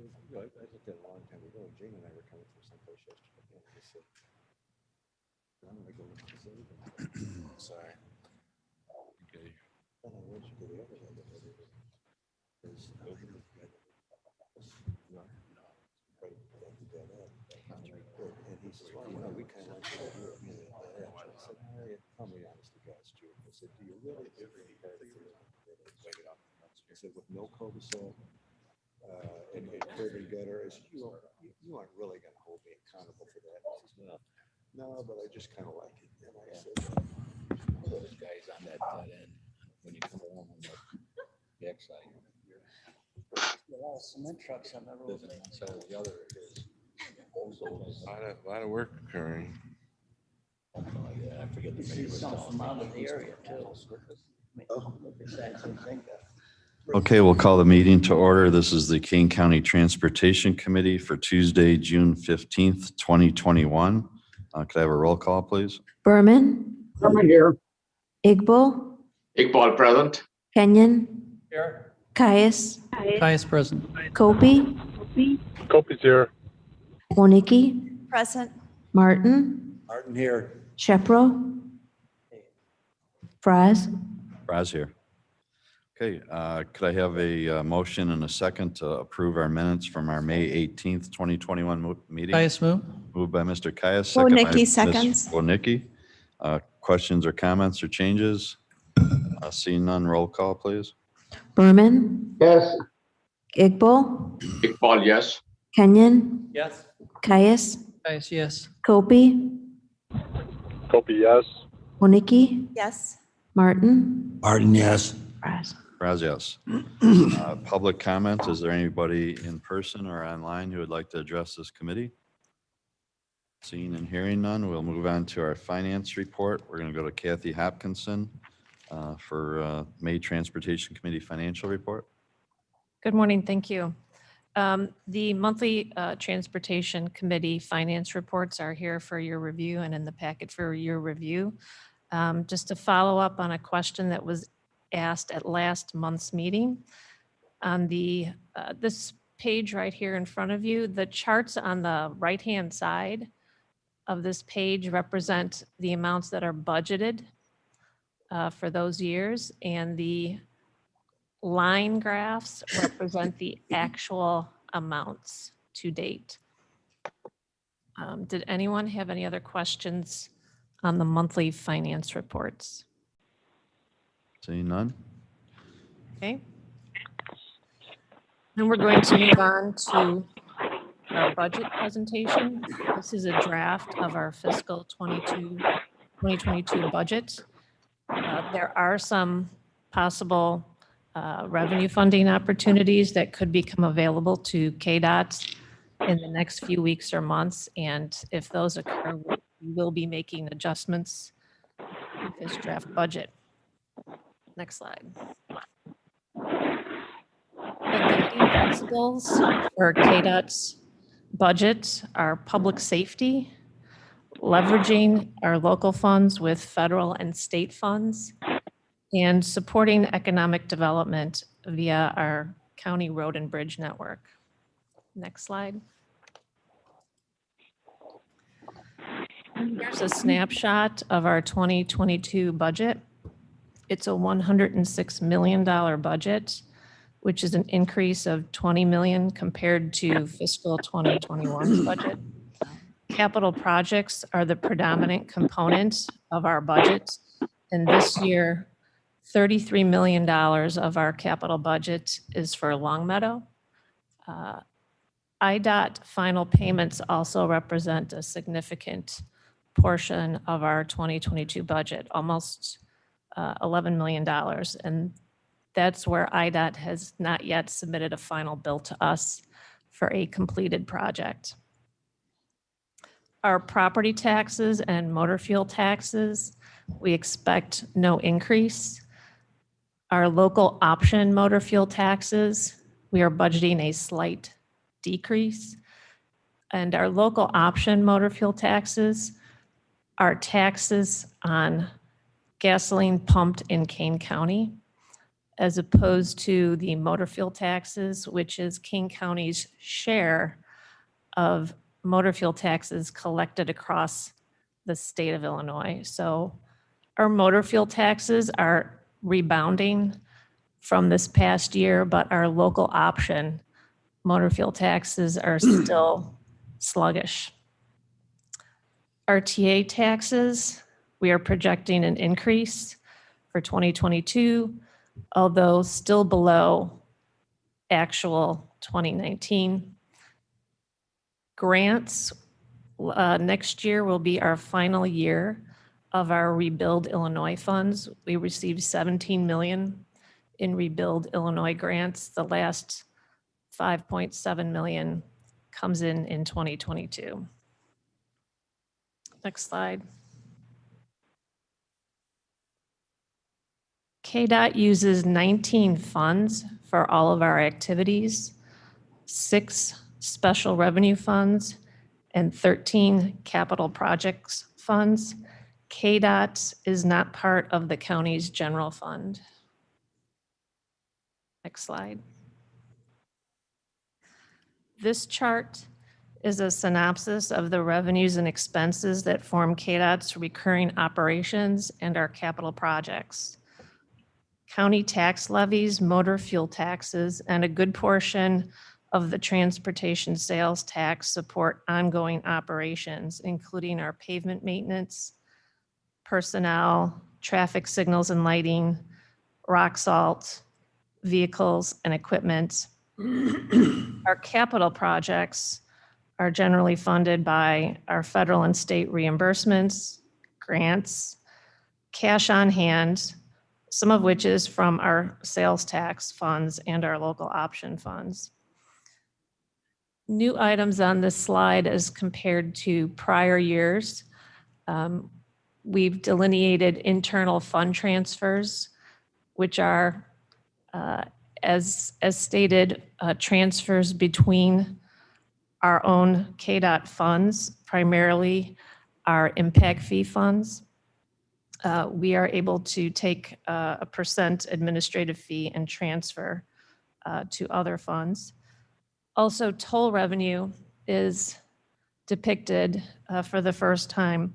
I looked at it a long time ago, and Jane and I were coming from someplace yesterday, and I said, I'm gonna go look at this other thing. Sorry. Okay. And I went to the other one. There's no. And he says, well, we kind of like to do it. I said, tell me honest to God, Stuart. I said, do you really think part of it? I said, with no cul-de-sac and curb and gutter, I said, you aren't really going to hold me accountable for that. He says, no, but I just kind of like it. And I said, Those guys on that dead end, when you come along on the backside. A lot of cement trucks on the road. So the other is also. A lot of work occurring. Yeah, I forget the You see name of some it. from out of the area too. Look at that, same thing. Okay, we'll call the meeting to order. This is the King County Transportation Committee for Tuesday, June 15th, 2021. Could I have a roll call, please? Berman, Berman here. Igbo, Iqbal present. Kenyon, Here. Caius, Caius present. Kopi, Kopi's here. Moniki, Present. Martin, Martin here. Shepro, Fraz. Raz here. Okay, could I have a motion and a second to approve our minutes from our May 18th, 2021 meeting? Caius move. Moved by Mr. Caius. second by Wonicky Ms. seconds. Wonicky. Questions or comments or changes? Seeing none, roll call, please. Berman, Yes. Igbo, Iqbal, yes. Kenyon, Yes. Caius, Caius, yes. Kopi, Kopi, yes. Moniki, Yes. Martin, Martin, yes. Fraz. Raz, yes. Public comment, is there anybody in person or online who would like to address this committee? Seeing and hearing none, we'll move on to our finance report. We're going to go to Kathy Hopkinson for May Transportation Committee Financial Report. Good morning, thank you. The monthly Transportation Committee finance reports are here for your review and in the packet for your review. Just to follow up on a question that was asked at last month's meeting. On this page right here in front of you, the charts on the right-hand side of this page represent the amounts that are budgeted for those years, and the line graphs represent the actual amounts to date. Did anyone have any other questions on the monthly finance reports? Seeing none? Okay. Then we're going to move on to our budget presentation. This is a draft of our fiscal 2022 budget. There are some possible revenue funding opportunities that could become available to KDOT in the next few weeks or months. And if those occur, we will be making adjustments to this draft budget. Next slide. The guiding principles for KDOT's budget are public safety, leveraging our local funds with federal and state funds, and supporting economic development via our county road and bridge network. Next slide. Here's a snapshot of our 2022 budget. It's a $106 million budget, which is an increase of $20 million compared to fiscal 2021's budget. Capital projects are the predominant component of our budget. And this year, $33 million of our capital budget is for Longmeadow. IDOT final payments also represent a significant portion of our 2022 budget, almost $11 million. And that's where IDOT has not yet submitted a final bill to us for a completed project. Our property taxes and motor fuel taxes, we expect no increase. Our local option motor fuel taxes, we are budgeting a slight decrease. And our local option motor fuel taxes are taxes on gasoline pumped in Kane County. as opposed to the motor fuel taxes, which is King County's share of motor fuel taxes collected across the state of Illinois. So our motor fuel taxes are rebounding from this past year, but our local option motor fuel taxes are still sluggish. RTA taxes, we are projecting an increase for 2022, although still below actual 2019. Grants, next year will be our final year of our Rebuild Illinois funds. We received 17 million in Rebuild Illinois grants. The last 5.7 million comes in 2022. Next slide. KDOT uses 19 funds for all of our activities, 6 special revenue funds, and 13 capital projects funds. KDOT is not part of the county's general fund. Next slide. This chart is a synopsis of the revenues and expenses that form KDOT's recurring operations and our capital projects. County tax levies, motor fuel taxes, and a good portion of the transportation sales tax support ongoing operations, including our pavement maintenance, personnel, traffic signals and lighting, rock salt, vehicles and equipment. Our capital projects are generally funded by our federal and state reimbursements, grants, cash on hand, some of which is from our sales tax funds and our local option funds. New items on this slide as compared to prior years. We've delineated internal fund transfers, which are, as stated, transfers between our own KDOT funds, primarily our impact fee funds. We are able to take a % administrative fee and transfer to other funds. Also, toll revenue is depicted for the first time.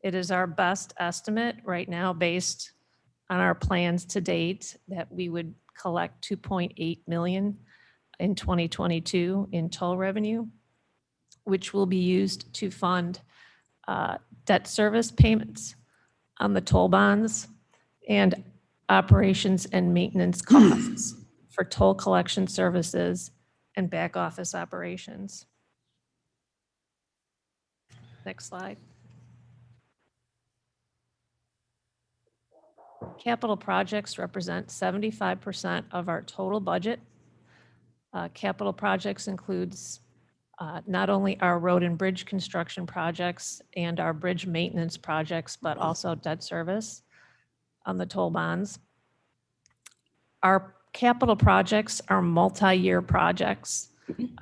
It is our best estimate right now based on our plans to date that we would collect 2.8 million in 2022 in toll revenue, which will be used to fund debt service payments on the toll bonds and operations and maintenance costs for toll collection services and back office operations. Next slide. Capital projects represent 75% of our total budget. Capital projects includes not only our road and bridge construction projects and our bridge maintenance projects, but also debt service on the toll bonds. Our capital projects are multi-year projects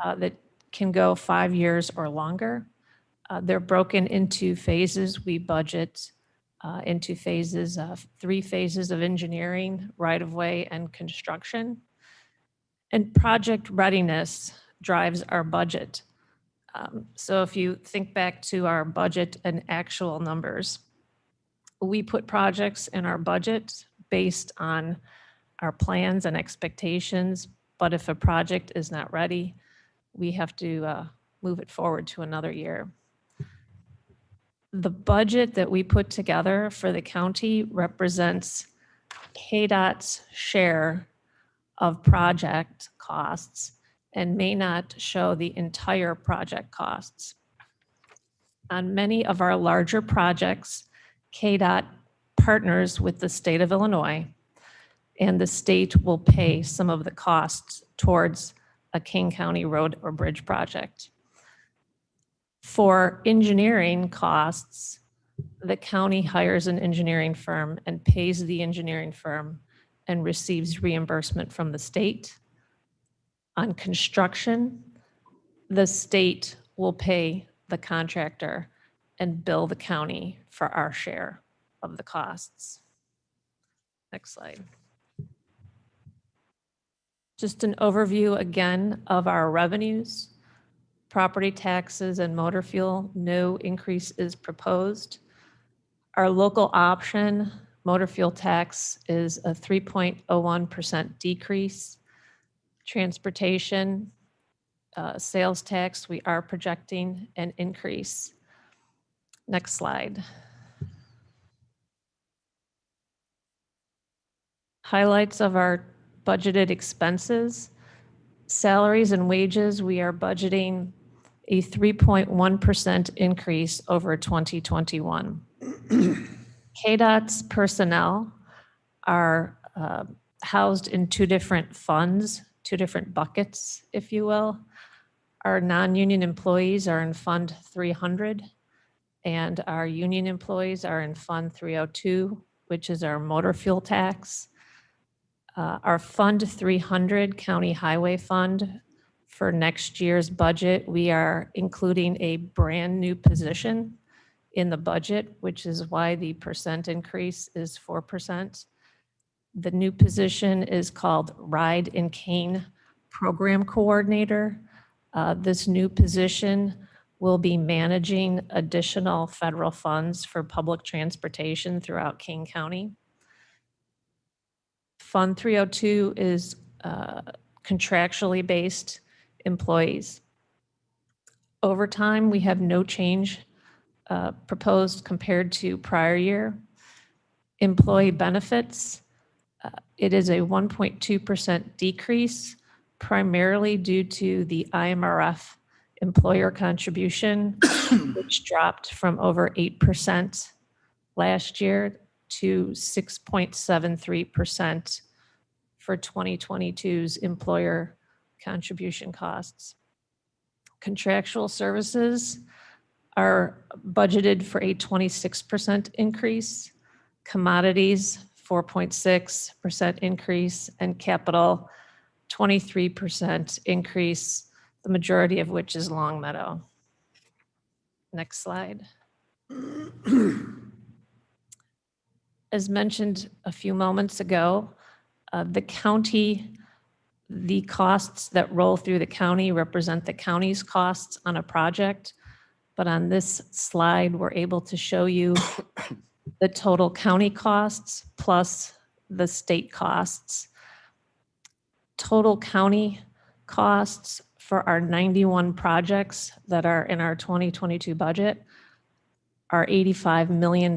that can go 5 years or longer. They're broken into phases. We budget into phases of 3 phases of engineering, right-of-way, and construction. And project readiness drives our budget. So if you think back to our budget and actual numbers, we put projects in our budget based on our plans and expectations, but if a project is not ready, we have to move it forward to another year. The budget that we put together for the county represents KDOT's share of project costs and may not show the entire project costs. On many of our larger projects, KDOT partners with the state of Illinois, and the state will pay some of the costs towards a King County road or bridge project. For engineering costs, the county hires an engineering firm and pays the engineering firm and receives reimbursement from the state. On construction, the state will pay the contractor and bill the county for our share of the costs. Next slide. Just an overview again of our revenues. Property taxes and motor fuel, no increase is proposed. Our local option motor fuel tax is a 3.01% decrease. Transportation, sales tax, we are projecting an increase. Next slide. Highlights of our budgeted expenses. Salaries and wages, we are budgeting a 3.1% increase over 2021. KDOT's personnel are housed in two different funds, two different buckets, if you will. Our non-union employees are in Fund 300, and our union employees are in Fund 302, which is our motor fuel tax. Our Fund 300 County Highway Fund, for next year's budget, we are including a brand new position in the budget, which is why the percent increase is 4%. The new position is called Ride and Cane Program Coordinator. This new position will be managing additional federal funds for public transportation throughout King County. Fund 302 is contractually based employees. Overtime, we have no change proposed compared to prior year. Employee benefits, it is a 1.2% decrease, primarily due to the IMRF employer contribution, which dropped from over 8% last year to 6.73% for 2022's employer contribution costs. Contractual services are budgeted for a 26% increase, commodities 4.6% increase, and capital 23% increase, the majority of which is Long Meadow. Next slide. As mentioned a few moments ago, the costs that roll through the county represent the county's costs on a project. But on this slide, we're able to show you the total county costs plus the state costs. Total county costs for our 91 projects that are in our 2022 budget are $85 million.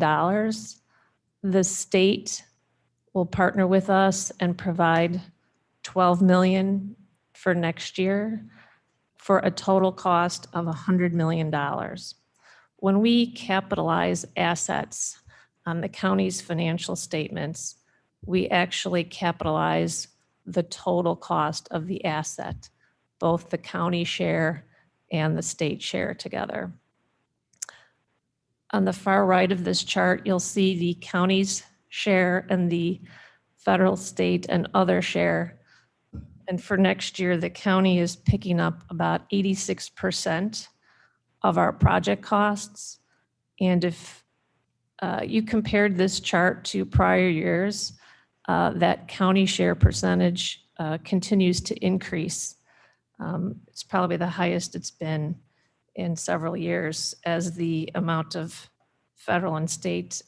The state will partner with us and provide $12 million for next year for a total cost of $100 million. When we capitalize assets on the county's financial statements, we actually capitalize the total cost of the asset, both the county share and the state share together. On the far right of this chart, you'll see the county's share and the federal, state, and other share. And for next year, the county is picking up about 86% of our project costs. And if you compared this chart to prior years, that county share percentage continues to increase. It's probably the highest it's been in several years as the amount of federal and state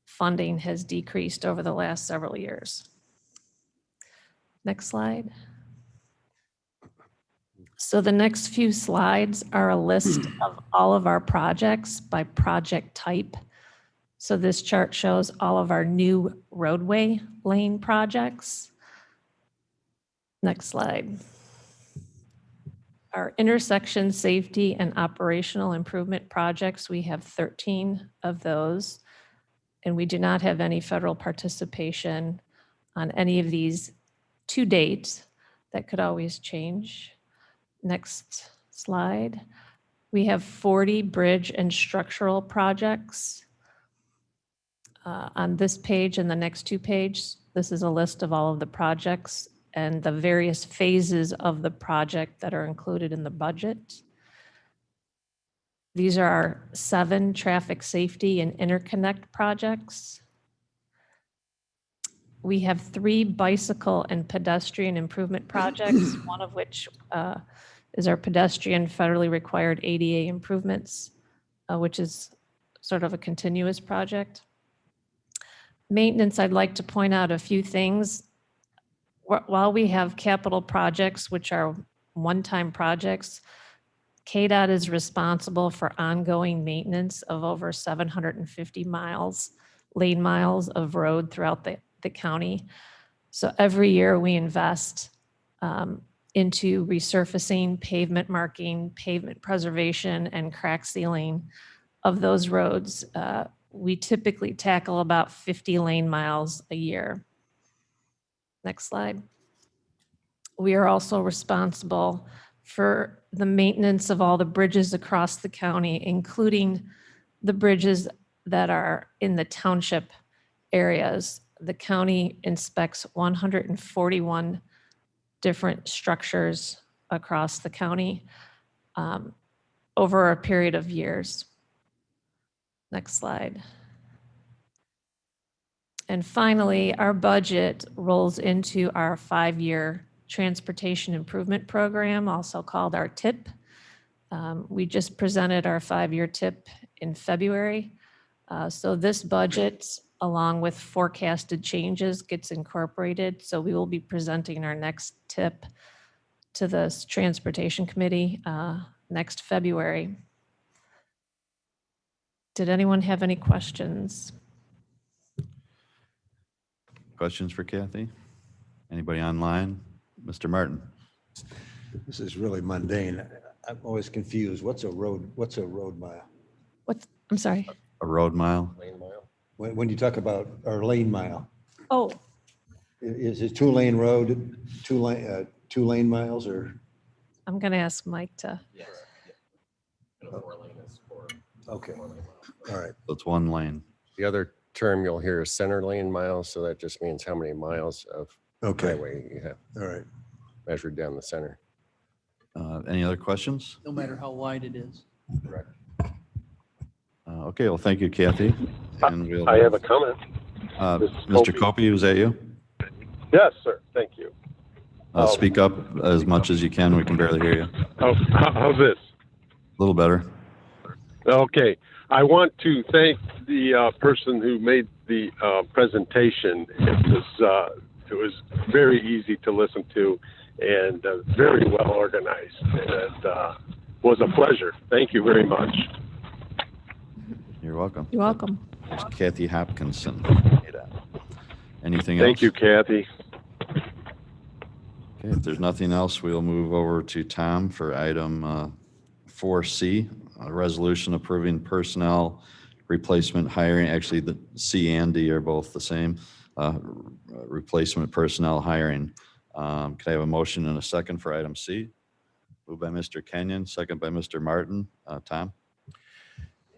funding has decreased over the last several years. Next slide. So the next few slides are a list of all of our projects by project type. So this chart shows all of our new roadway lane projects. Next slide. Our intersection safety and operational improvement projects, we have 13 of those, and we do not have any federal participation on any of these to date. That could always change. Next slide. We have 40 bridge and structural projects. On this page and the next two pages, this is a list of all of the projects and the various phases of the project that are included in the budget. These are our 7 traffic safety and interconnect projects. We have 3 bicycle and pedestrian improvement projects, one of which is our pedestrian federally required ADA improvements, which is sort of a continuous project. Maintenance, I'd like to point out a few things. While we have capital projects, which are one-time projects, KDOT is responsible for ongoing maintenance of over 750 lane miles of road throughout the county. So every year we invest into resurfacing, pavement marking, pavement preservation, and crack sealing of those roads. We typically tackle about 50 lane miles a year. Next slide. We are also responsible for the maintenance of all the bridges across the county, including the bridges that are in the township areas. The county inspects 141 different structures across the county over a period of years. Next slide. And finally, our budget rolls into our 5-year transportation improvement program, also called our TIP. We just presented our 5-year TIP in February. So this budget, along with forecasted changes, gets incorporated. So we will be presenting our next TIP to the Transportation Committee next February. Did anyone have any questions? Questions for Kathy? Anybody online? Mr. Martin? This is really mundane. I'm always confused. What's a road mile? I'm sorry. A road mile? When you talk about our lane mile, Oh, is it 2-lane road, 2-lane miles, or? I'm going to ask Mike to. Yes. And a 4 lane is 4. Okay, all right. So it's 1 lane. The other term you'll hear is center lane miles, so that just means how many miles of Okay, highway you have all right. measured down the center. Any other questions? No matter how wide it is. Correct. Okay, well, thank you, Kathy. And we'll, I have a comment. This is Mr. Kobe. Copey, was that you? Yes, sir. Thank you. Speak up as much as you can. We can barely hear you. How's this? A little better. Okay. I want to thank the person who made the presentation. It was very easy to listen to and very well organized. And was a pleasure. Thank you very much. You're welcome. You're welcome. There's Kathy Hopkinson. Anything else? Thank you, Kathy. Okay, if there's nothing else, we'll move over to Tom for item 4C, a resolution approving personnel replacement hiring. Actually, the C and D are both the same. Replacement personnel hiring. Can I have a motion and a second for item C? Moved by Mr. Kenyon, second by Mr. Martin. Tom?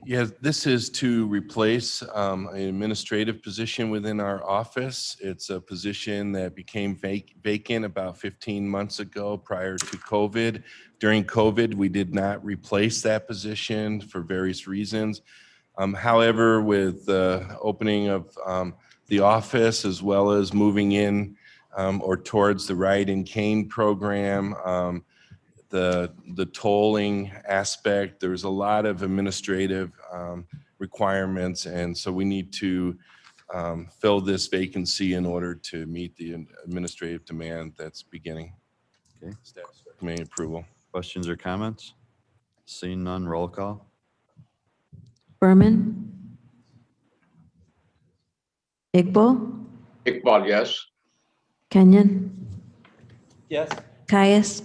Yeah, this is to replace an administrative position within our office. It's a position that became vacant about 15 months ago prior to COVID. During COVID, we did not replace that position for various reasons. However, with the opening of the office, as well as moving in or towards the ride and cane program, the tolling aspect, there's a lot of administrative requirements, and so we need to fill this vacancy in order to meet the administrative demand that's beginning. Okay. Staff's recommending approval. Questions or comments? Seeing none, roll call. Berman, Iqbal, Iqbal, yes. Kenyon, Yes. Caius,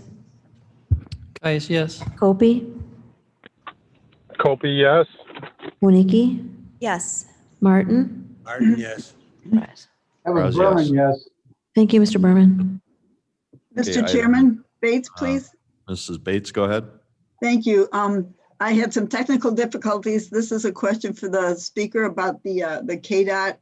Caius, yes. Copey, Kopi, yes. Winnicki, Yes. Martin. Martin, yes. Right. Rouse, yes. yes. Thank you, Mr. Berman. Okay, Mr. Chairman, Bates, Uh, please. Mrs. Bates, go ahead. Thank you. I had some technical difficulties. This is a question for the speaker about the KDOT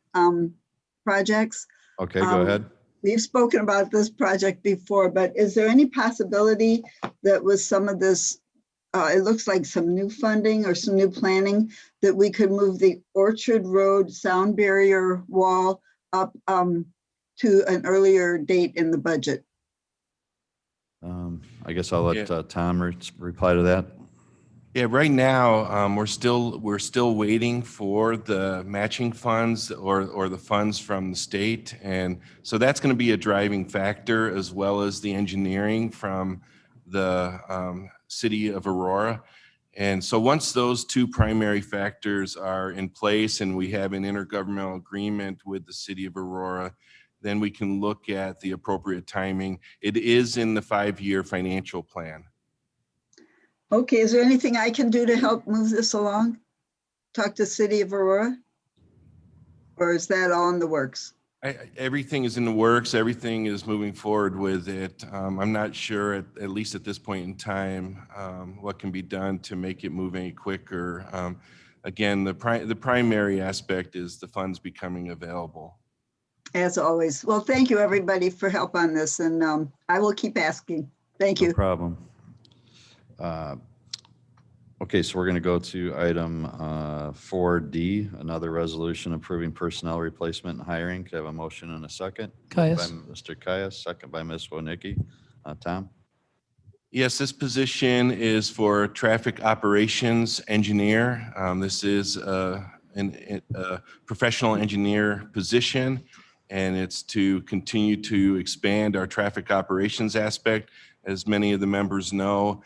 projects. Okay, go ahead. We've spoken about this project before, but is there any possibility that with some of this, it looks like some new funding or some new planning, that we could move the Orchard Road sound barrier wall up to an earlier date in the budget? I guess I'll let Tom reply to that. Yeah, right now, we're still waiting for the matching funds or the funds from the state. And so that's going to be a driving factor, as well as the engineering from the city of Aurora. And so once those two primary factors are in place and we have an intergovernmental agreement with the city of Aurora, then we can look at the appropriate timing. It is in the 5-year financial plan. Okay, is there anything I can do to help move this along? Talk to City of Aurora? Or is that all in the works? Everything is in the works. Everything is moving forward with it. I'm not sure, at least at this point in time, what can be done to make it move any quicker. Again, the primary aspect is the funds becoming available. As always. Well, thank you, everybody, for help on this. And I will keep asking. Thank you. No problem. Okay, so we're going to go to item 4D, another resolution approving personnel replacement and hiring. Could I have a motion and a second? Caius. By Mr. Caius, second by Ms. Wonicky. Tom? Yes, this position is for traffic operations engineer. This is a professional engineer position, and it's to continue to expand our traffic operations aspect. As many of the members know,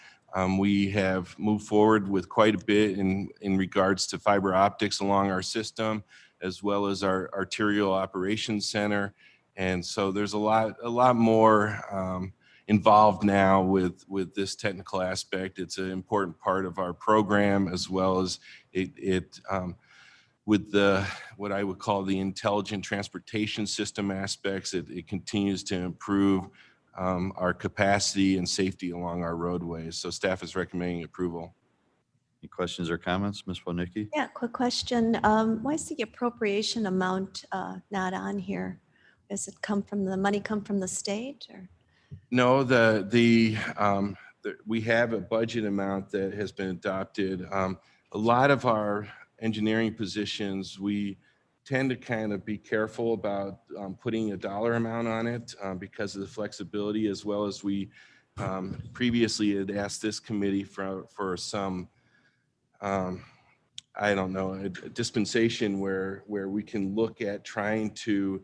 we have moved forward with quite a bit in regards to fiber optics along our system, as well as our arterial operations center. And so there's a lot more involved now with this technical aspect. It's an important part of our program, as well as it with what I would call the intelligent transportation system aspects. It continues to improve our capacity and safety along our roadways. So staff is recommending approval. Any questions or comments, Ms. Wonicky? Yeah, quick question. Why is the appropriation amount not on here? Does it come from the money come from the state or? No, we have a budget amount that has been adopted. A lot of our engineering positions, we tend to kind of be careful about putting a dollar amount on it because of the flexibility, as well as we previously had asked this committee for some, I don't know, a dispensation where we can look at trying to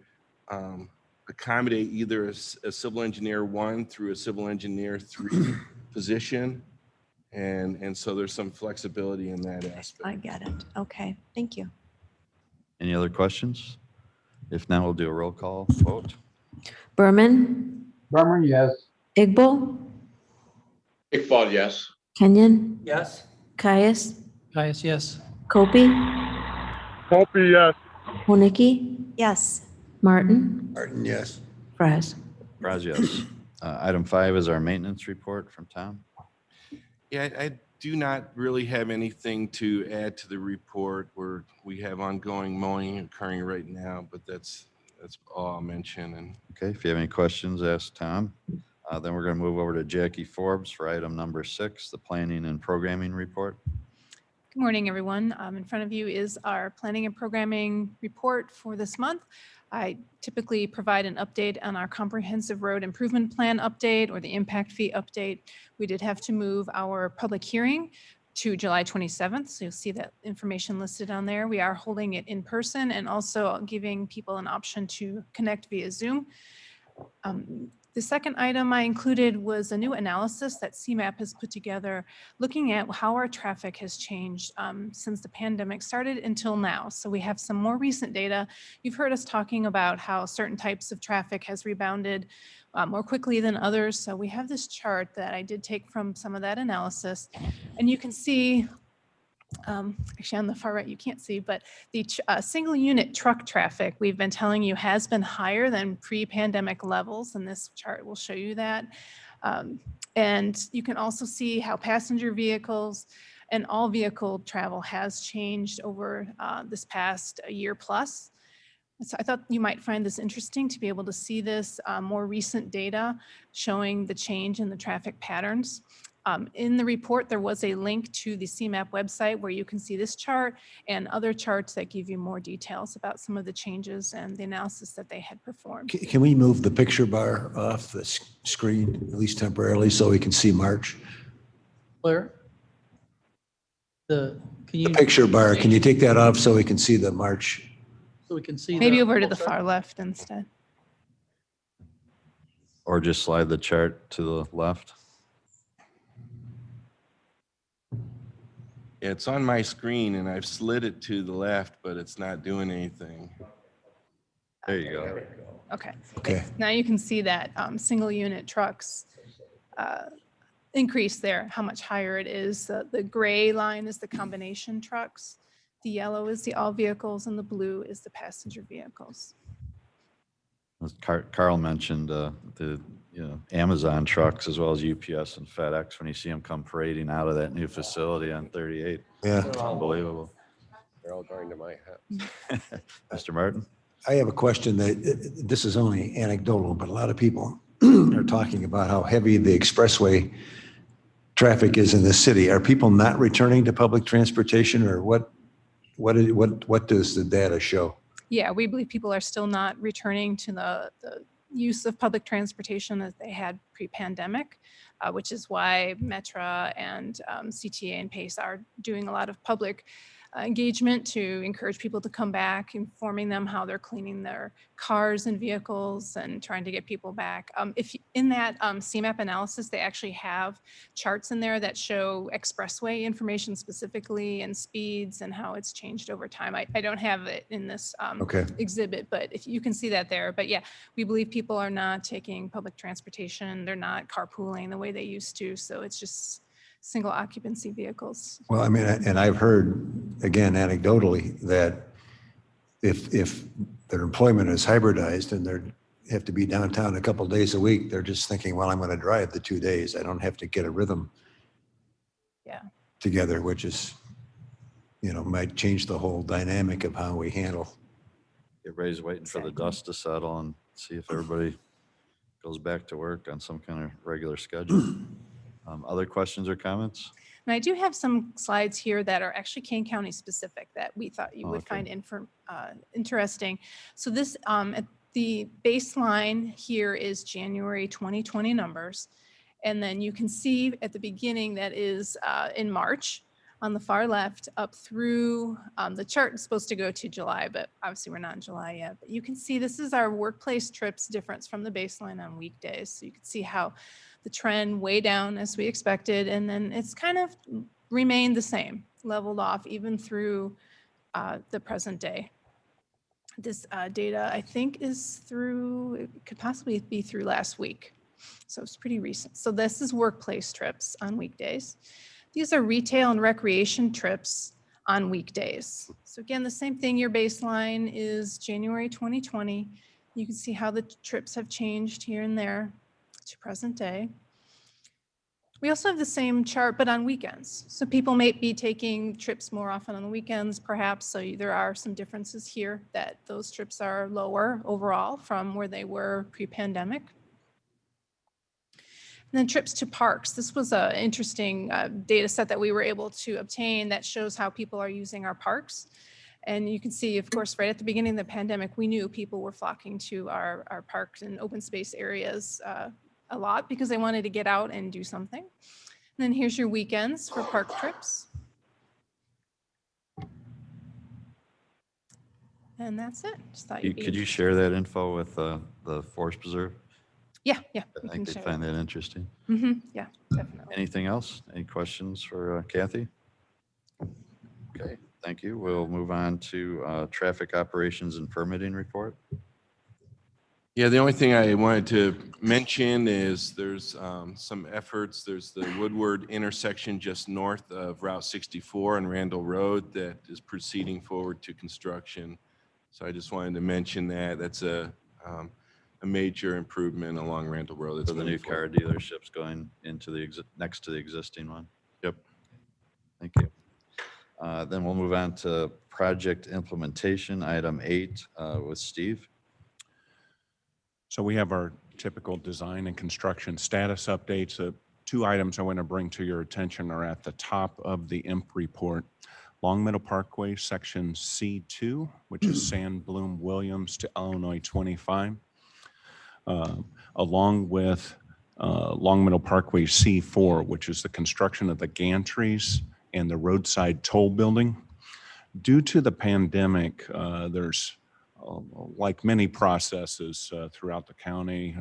accommodate either a civil engineer 1 through a civil engineer 3 position. And so there's some flexibility in that aspect. I get it. Okay, thank you. Any other questions? If not, we'll do a roll call vote. Berman, Brummer, yes. Igbo, Iqbal, yes. Kenyon, Yes. Caius, Caius, yes. Kopi, Hopi, yes. Wonicky, Yes. Martin, Martin, yes. Fries. Raz, yes. Item 5 is our maintenance report from Tom. Yeah, I do not really have anything to add to the report. We have ongoing mowing occurring right now, but that's all I'll mention. And Okay, if you have any questions, ask Tom. Then we're going to move over to Jackie Forbes for item number 6, the planning and programming report. Good morning, everyone. In front of you is our planning and programming report for this month. I typically provide an update on our comprehensive road improvement plan update or the impact fee update. We did have to move our public hearing to July 27th, so you'll see that information listed on there. We are holding it in person and also giving people an option to connect via Zoom. The second item I included was a new analysis that CMAP has put together, looking at how our traffic has changed since the pandemic started until now. So we have some more recent data. You've heard us talking about how certain types of traffic has rebounded more quickly than others. So we have this chart that I did take from some of that analysis, and you can see, actually on the far right you can't see, but the single unit truck traffic we've been telling you has been higher than pre-pandemic levels, and this chart will show you that. And you can also see how passenger vehicles and all vehicle travel has changed over this past year plus. So I thought you might find this interesting to be able to see this more recent data showing the change in the traffic patterns. In the report, there was a link to the CMAP website where you can see this chart and other charts that give you more details about some of the changes and the analysis that they had performed. Can we move the picture bar off the screen, at least temporarily, so we can see March? Where? Can you? The picture bar, can you take that off so we can see the March? So we can see. Maybe over to the far left instead. Or just slide the chart to the left. It's on my screen and I've slid it to the left, but it's not doing anything. There you go. Okay. Okay. Now you can see that single unit trucks increase there, how much higher it is. The gray line is the combination trucks. The yellow is the all vehicles and the blue is the passenger vehicles. As Carl mentioned the Amazon trucks as well as UPS and FedEx when you see them come parading out of that new facility on 38. Yeah. It's unbelievable. They're all going to my house. Mr. Martin? I have a question that, this is only anecdotal, but a lot of people are talking about how heavy the expressway traffic is in the city. Are people not returning to public transportation, or what does the data show? Yeah, we believe people are still not returning to the use of public transportation as they had pre-pandemic, which is why Metra and CTA and PACE are doing a lot of public engagement to encourage people to come back, informing them how they're cleaning their cars and vehicles and trying to get people back. If in that CMAP analysis, they actually have charts in there that show expressway information specifically and speeds and how it's changed over time. I don't have it in this exhibit, but if you can see that there. But yeah, we believe people are not taking public transportation. They're not carpooling the way they used to. So it's just single occupancy vehicles. Well, I mean, and I've heard, again, anecdotally, that if their employment is hybridized and they have to be downtown a couple days a week, they're just thinking, well, I'm going to drive the 2 days. I don't have to get a rhythm together, which is, might change the whole dynamic of how we handle. Everybody's waiting for the dust to settle and see if everybody goes back to work on some kind of regular schedule. Other questions or comments? And I do have some slides here that are actually Kane County specific that we thought you would find interesting. So this, at the baseline here is January 2020 numbers. And then you can see at the beginning that is in March on the far left up through, the chart is supposed to go to July, but obviously we're not in July yet. But you can see this is our workplace trips difference from the baseline on weekdays. So you can see how the trend way down as we expected, and then it's kind of remained the same, leveled off even through the present day. This data, I think, is through, it could possibly be through last week. So it's pretty recent. So this is workplace trips on weekdays. These are retail and recreation trips on weekdays. So again, the same thing, your baseline is January 2020. You can see how the trips have changed here and there to present day. We also have the same chart, but on weekends. So people may be taking trips more often on the weekends, perhaps. So there are some differences here that those trips are lower overall from where they were pre-pandemic. And then trips to parks. This was an interesting data set that we were able to obtain that shows how people are using our parks. And you can see, of course, right at the beginning of the pandemic, we knew people were flocking to our parks and open space areas a lot because they wanted to get out and do something. And then here's your weekends for park trips. And that's it. Just thought Could you share that info with the Forest Preserve? Yeah. I think they'd find that interesting. Yeah, definitely. Anything else? Any questions for Kathy? Okay, thank you. We'll move on to traffic operations and permitting report. Yeah, the only thing I wanted to mention is there's some efforts. There's the Woodward intersection just north of Route 64 and Randall Road that is proceeding forward to construction. So I just wanted to mention that. That's a major improvement along Randall Road. So the new car dealership's going into the next to the existing one. Yep. Thank you. Then we'll move on to project implementation, item 8 with Steve. So we have our typical design and construction status updates. Two items I want to bring to your attention are at the top of the IMP report. Long Meadow Parkway, section C2, which is Sand Bloom Williams to Illinois 25, along with Long Meadow Parkway C4, which is the construction of the gantries and the roadside toll building. Due to the pandemic, there's, like many processes throughout the county,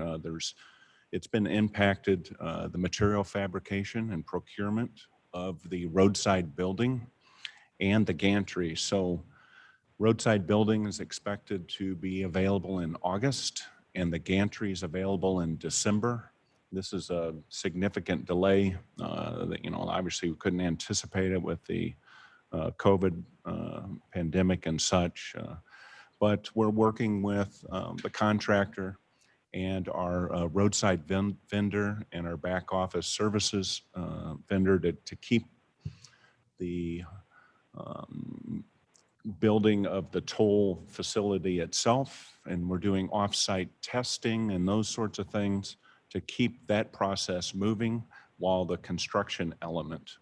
it's been impacted, the material fabrication and procurement of the roadside building and the gantry. So roadside building is expected to be available in August, and the gantry is available in December. This is a significant delay that, obviously we couldn't anticipate it with the COVID pandemic and such, but we're working with the contractor and our roadside vendor and our back office services vendor to keep the building of the toll facility itself, and we're doing off-site testing and those sorts of things to keep that process moving while the construction element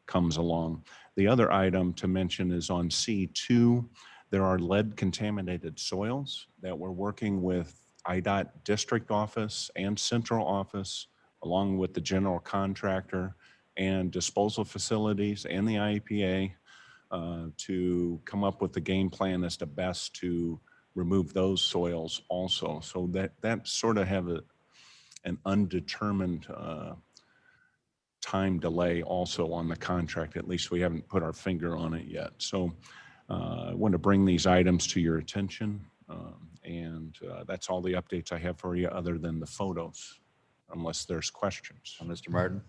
comes along. The other item to mention is on C2, there are lead contaminated soils that we're working with IDOT district office and central office, along with the general contractor and disposal facilities and the IEPA to come up with the game plan as to best to remove those soils also. So that sort of have an undetermined time delay also on the contract. At least we haven't put our finger on it yet. So I want to bring these items to your attention. And that's all the updates I have for you other than the photos, unless there's questions. Mr. Martin?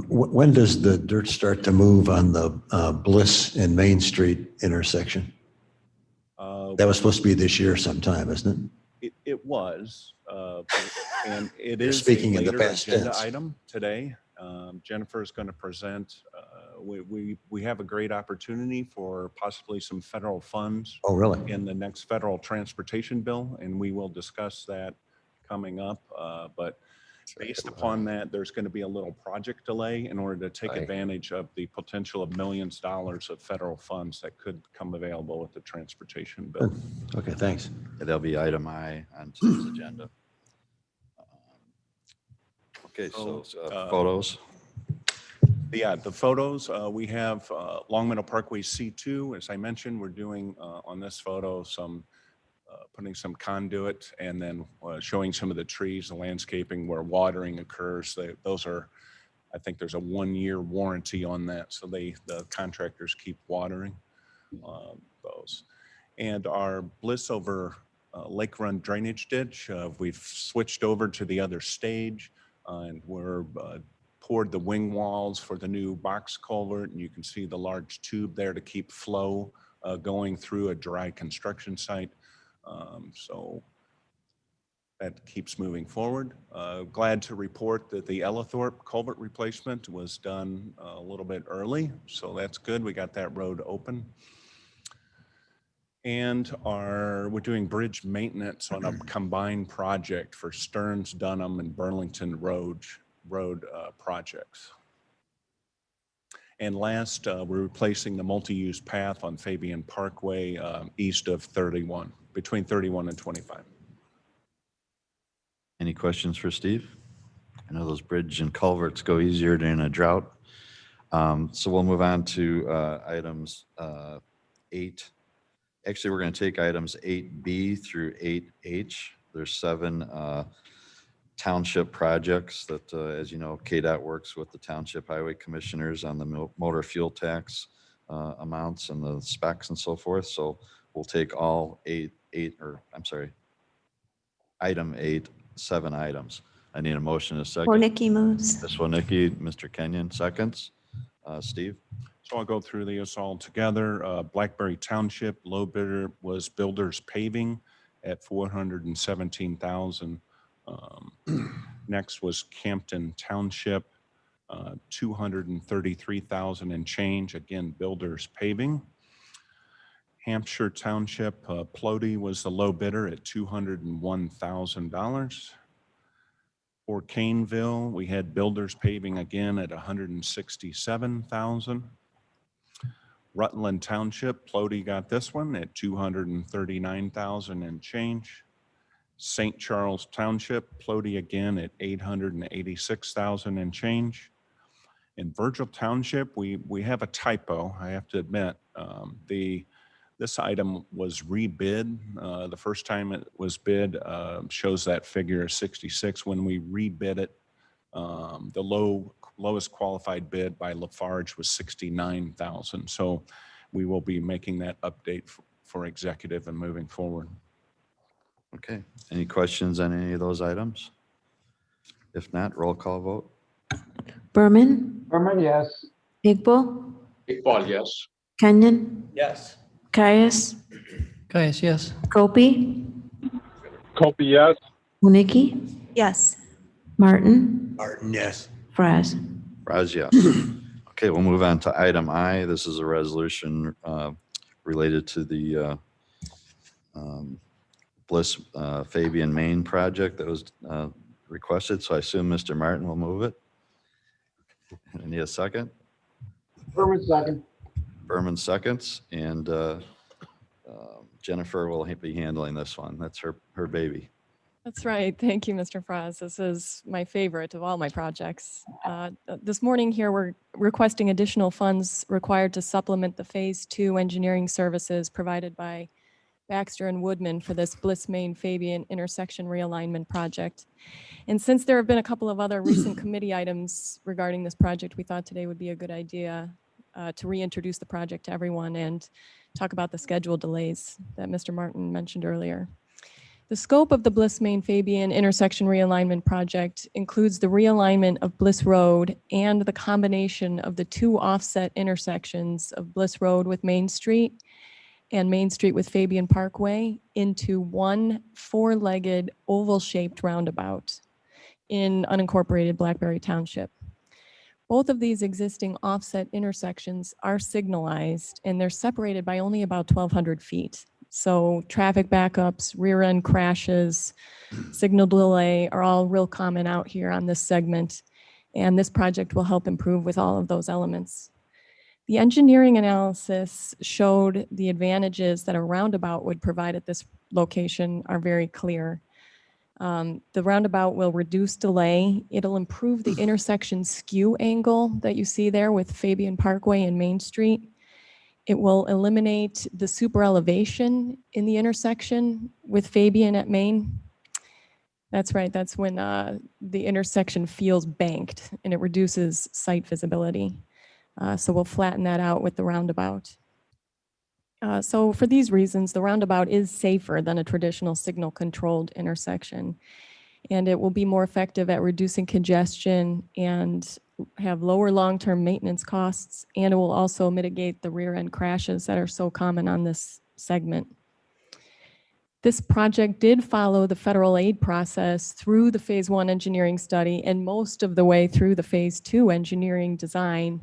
When does the dirt start to move on the Bliss and Main Street intersection? That was supposed to be this year sometime, isn't it? It was, and it You're is speaking a in the later past agenda tense. item today. Jennifer is going to present. We have a great opportunity for possibly some federal funds. Oh, really? In the next federal transportation bill, and we will discuss that coming up. But based upon that, there's going to be a little project delay in order to take advantage of the potential of millions of dollars of federal funds that could come available with the transportation bill. Okay, thanks. That'll be item I on today's agenda. Okay, so photos. Yeah, the photos, we have Long Meadow Parkway C2. As I mentioned, we're doing on this photo some putting some conduit and then showing some of the trees, the landscaping where watering occurs. Those are, I think there's a 1-year warranty on that. So the contractors keep watering those. And our Bliss over Lake Run drainage ditch, we've switched over to the other stage and we're poured the wing walls for the new box culvert, and you can see the large tube there to keep flow going through a dry construction site. So that keeps moving forward. Glad to report that the Ellithorpe culvert replacement was done a little bit early, so that's good. We got that road open. And we're doing bridge maintenance on a combined project for Stearns, Dunham, and Burlington Road projects. And last, we're replacing the multi-use path on Fabian Parkway east of 31, between 31 and 25. Any questions for Steve? I know those bridge and culverts go easier during a drought. So we'll move on to items 8. Actually, we're going to take items 8B through 8H. There's 7 township projects that, as you know, KDOT works with the township highway commissioners on the motor fuel tax amounts and the specs and so forth. So we'll take all item 8, 7 items. I need a motion in a second. Hornicki moves. This one, Nikki, Mr. Kenyon seconds. Steve? So I'll go through these all together. Blackberry Township, low bidder was Builders Paving at $417,000. Next was Campton Township, $233,000 and change. Again, Builders Paving. Hampshire Township, Plody was the low bidder at $201,000. For Caneville, we had builders paving again at 167,000. Rutland Township, Plody got this one at 239,000 and change. St. Charles Township, Plody again at 886,000 and change. In Virgil Township, we have a typo, I have to admit. This item was rebid. The first time it was bid shows that figure of 66. When we rebid it, the lowest qualified bid by Lafarge was 69,000. So we will be making that update for executive and moving forward. Okay. Any questions on any of those items? If not, roll call vote. Berman, Berman, yes. Igbo, Iqbal, yes. Kenyon, Yes. Caius, Caius, yes. Gopi, Kopi, yes. Winnicki, Yes. Martin, Martin, yes. Fraz. Raz, yes. Okay, we'll move on to item I. This is a resolution related to the Bliss Fabian Main project that was requested. So I assume Mr. Martin will move it. I need a second. Berman, second. Berman seconds, and Jennifer will be handling this one. That's her baby. That's right. Thank you, Mr. Frost. This is my favorite of all my projects. This morning here, we're requesting additional funds required to supplement the Phase 2 engineering services provided by Baxter and Woodman for this Bliss Main Fabian intersection realignment project. And since there have been a couple of other recent committee items regarding this project, we thought today would be a good idea to reintroduce the project to everyone and talk about the schedule delays that Mr. Martin mentioned earlier. The scope of the Bliss Main Fabian intersection realignment project includes the realignment of Bliss Road and the combination of the two offset intersections of Bliss Road with Main Street and Main Street with Fabian Parkway into one four-legged oval-shaped roundabout in unincorporated Blackberry Township. Both of these existing offset intersections are signalized and they're separated by only about 1,200 feet. So traffic backups, rear end crashes, signal delay are all real common out here on this segment. And this project will help improve with all of those elements. The engineering analysis showed the advantages that a roundabout would provide at this location are very clear. The roundabout will reduce delay. It'll improve the intersection skew angle that you see there with Fabian Parkway and Main Street. It will eliminate the super elevation in the intersection with Fabian at Main. That's right, that's when the intersection feels banked and it reduces site visibility. So we'll flatten that out with the roundabout. So for these reasons, the roundabout is safer than a traditional signal-controlled intersection. And it will be more effective at reducing congestion and have lower long-term maintenance costs. And it will also mitigate the rear-end crashes that are so common on this segment. This project did follow the federal aid process through the Phase 1 engineering study and most of the way through the Phase 2 engineering design.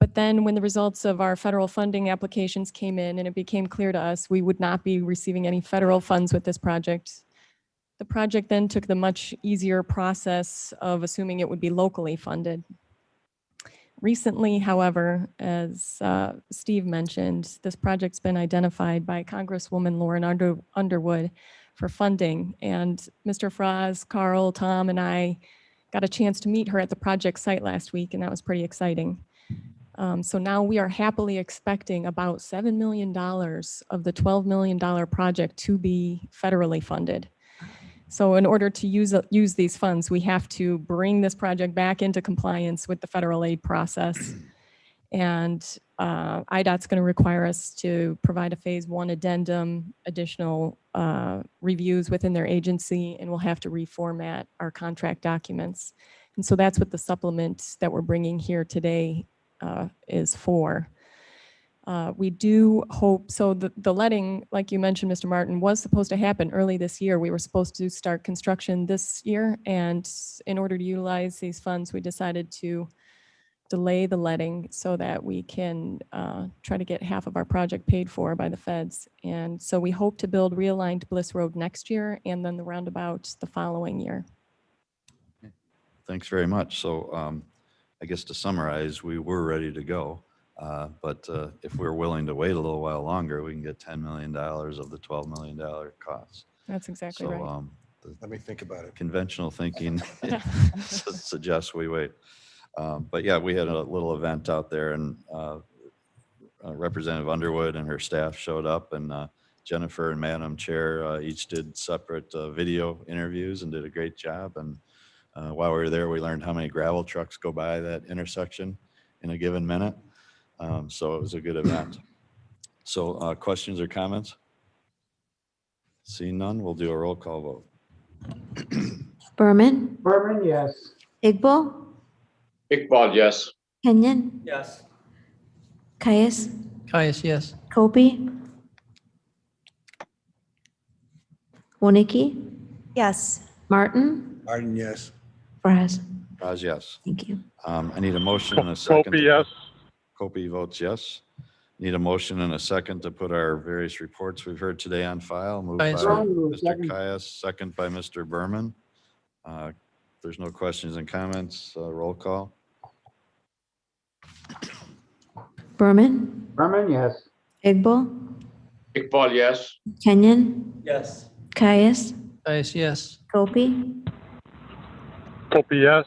But then when the results of our federal funding applications came in and it became clear to us we would not be receiving any federal funds with this project, the project then took the much easier process of assuming it would be locally funded. Recently, however, as Steve mentioned, this project's been identified by Congresswoman Lauren Underwood for funding. And Mr. Fraz, Carl, Tom, and I got a chance to meet her at the project site last week, and that was pretty exciting. So now we are happily expecting about $7 million of the $12 million project to be federally funded. So in order to use these funds, we have to bring this project back into compliance with the federal aid process. And IDOT's going to require us to provide a Phase 1 addendum, additional reviews within their agency, and we'll have to reformat our contract documents. And so that's what the supplement that we're bringing here today is for. We do hope, so the letting, like you mentioned, Mr. Martin, was supposed to happen early this year. We were supposed to start construction this year, and in order to utilize these funds, we decided to delay the letting so that we can try to get half of our project paid for by the feds. And so we hope to build realigned Bliss Road next year and then the roundabout the following year. Thanks very much. So I guess to summarize, we were ready to go. But if we're willing to wait a little while longer, we can get $10 million of the $12 million costs. That's exactly So right. Let me think about it. conventional thinking suggests we wait. But yeah, we had a little event out there, and Representative Underwood and her staff showed up, and Jennifer and Madam Chair each did separate video interviews and did a great job. And while we were there, we learned how many gravel trucks go by that intersection in a given minute. So it was a good event. So questions or comments? Seeing none, we'll do a roll call vote. Berman, Berman, yes. Igbo, Iqbal, yes. Kenyon, Yes. Caius, Caius, yes. Kobe, Wonicky, Yes. Martin, Martin, yes. Fraz. Raz, yes. Thank you. I need a motion and a second. Kopi, yes. Kopi votes yes. Need a motion and a second to put our various reports we've heard today on file. Moved by Caius. Mr. Caius, second by Mr. Berman. If there's no questions and comments, roll call. Berman, Berman, yes. Igbo, Iqbal, yes. Kenyon, Yes. Caius, Caius, yes. Kobe, Kopi, yes.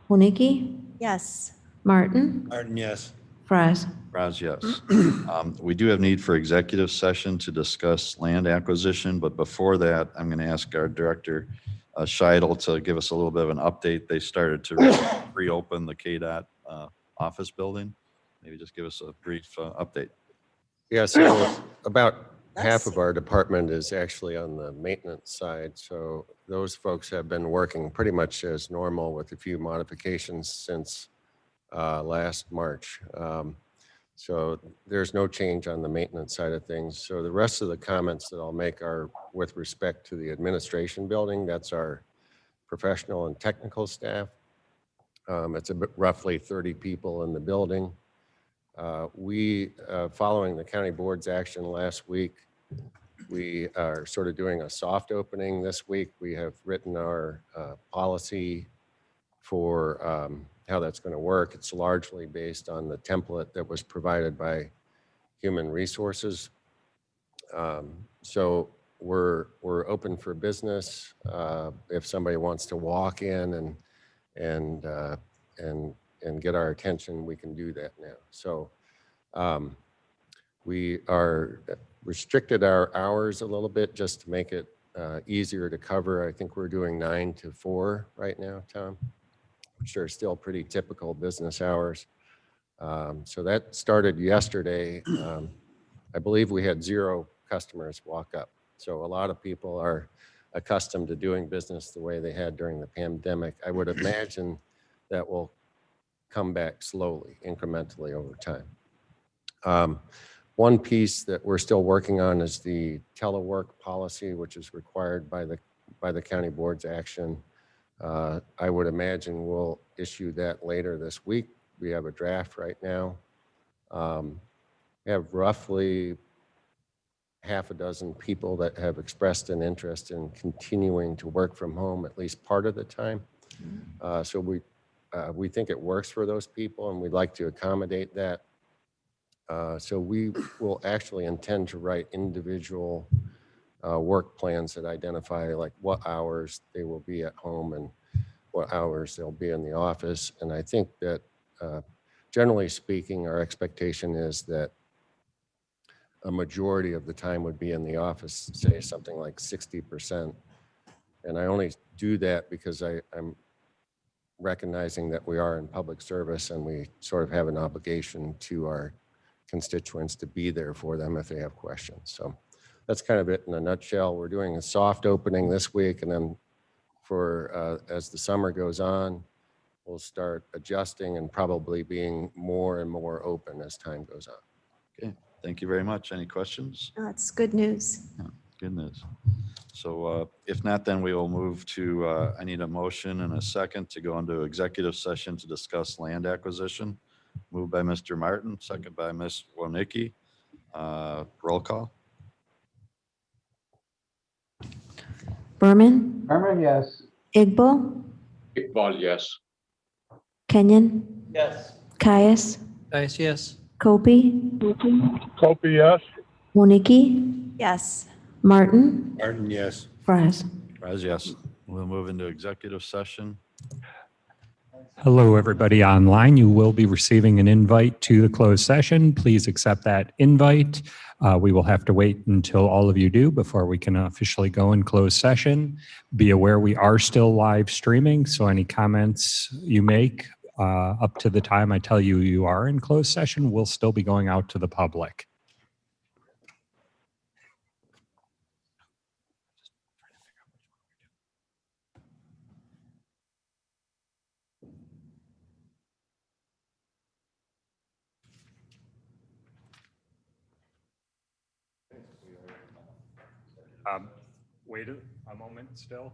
Wonicky, Yes. Martin, Martin, yes. Fraz. Raz, yes. We do have need for executive session to discuss land acquisition, but before that, I'm going to ask our director, Scheidel, to give us a little bit of an update. They started to reopen the KDOT office building. Maybe just give us a brief update. Yeah, so about half of our department is actually on the maintenance side. So those folks have been working pretty much as normal with a few modifications since last March. So there's no change on the maintenance side of things. So the rest of the comments that I'll make are with respect to the administration building. That's our professional and technical staff. It's roughly 30 people in the building. Following the county board's action last week, we are sort of doing a soft opening this week. We have written our policy for how that's going to work. It's largely based on the template that was provided by Human Resources. So we're open for business. If somebody wants to walk in and get our attention, we can do that now. So we are restricted our hours a little bit just to make it easier to cover. I think we're doing 9 to 4 right now, Tom, which are still pretty typical business hours. So that started yesterday. I believe we had 0 customers walk up. So a lot of people are accustomed to doing business the way they had during the pandemic. I would imagine that will come back slowly, incrementally over time. One piece that we're still working on is the telework policy, which is required by the county board's action. I would imagine we'll issue that later this week. We have a draft right now. We have roughly half a dozen people that have expressed an interest in continuing to work from home at least part of the time. So we think it works for those people, and we'd like to accommodate that. So we will actually intend to write individual work plans that identify like what hours they will be at home and what hours they'll be in the office. And I think that generally speaking, our expectation is that a majority of the time would be in the office, say something like 60%. And I only do that because I'm recognizing that we are in public service and we sort of have an obligation to our constituents to be there for them if they have questions. So that's kind of it in a nutshell. We're doing a soft opening this week, and then for as the summer goes on, we'll start adjusting and probably being more and more open as time goes on. Okay, thank you very much. Any questions? That's good news. Yeah, good news. So if not, then we will move to, I need a motion and a second to go into executive session to discuss land acquisition. Moved by Mr. Martin, second by Ms. Wonicky. Roll call. Berman, Berman, yes. Igbo, Budge, yes. Kenyon, Yes. Caius, Caius, yes. Copy, Copy, yes. Wonicky, Yes. Martin, Martin, yes. Fries. Raz, yes. We'll move into executive session. Hello, everybody online. You will be receiving an invite to the closed session. Please accept that invite. We will have to wait until all of you do before we can officially go in closed session. Be aware we are still live streaming, so any comments you make up to the time I tell you you are in closed session will still be going out to the public. Wait a moment still.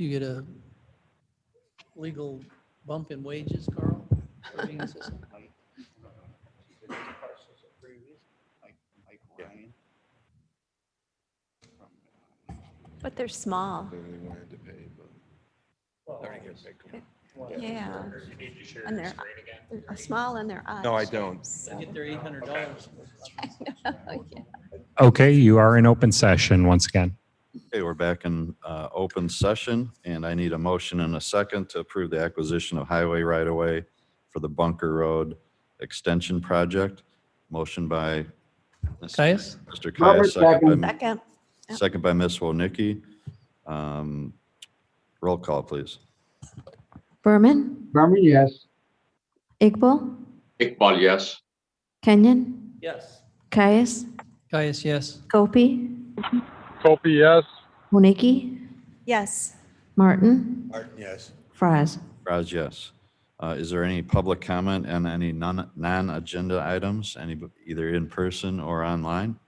You get a legal bump in wages, Carl, for being assistant? But they're small. They really wanted to pay, but Already get paid. Come on. Yeah. And they're small and they're odd. no, I don't. They get their $800. Okay, you are in open session once again. Okay, we're back in open session, and I need a motion and a second to approve the acquisition of highway right-of-way for the Bunker Road Extension Project. Motion by Caius? Mr. Caius, second by, Second. Yep. second by Ms. Wonicky. Roll call, please. Berman, Berman, yes. Iqbal, Iqbal, yes. Kenyon, Yes. Caius, Caius, yes. Gopi, Kopi, yes. Moniki, Yes. Martin, Martin, yes. Fraz. Raj, yes. Is there any public comment on any non-agenda items, either in person or online?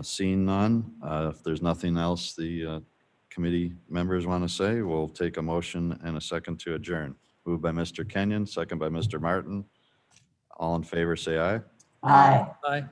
Seeing none, if there's nothing else the committee members want to say, we'll take a motion and a second to adjourn. Moved by Mr. Kenyon, second by Mr. Martin. All in favor, say aye. Aye. Aye.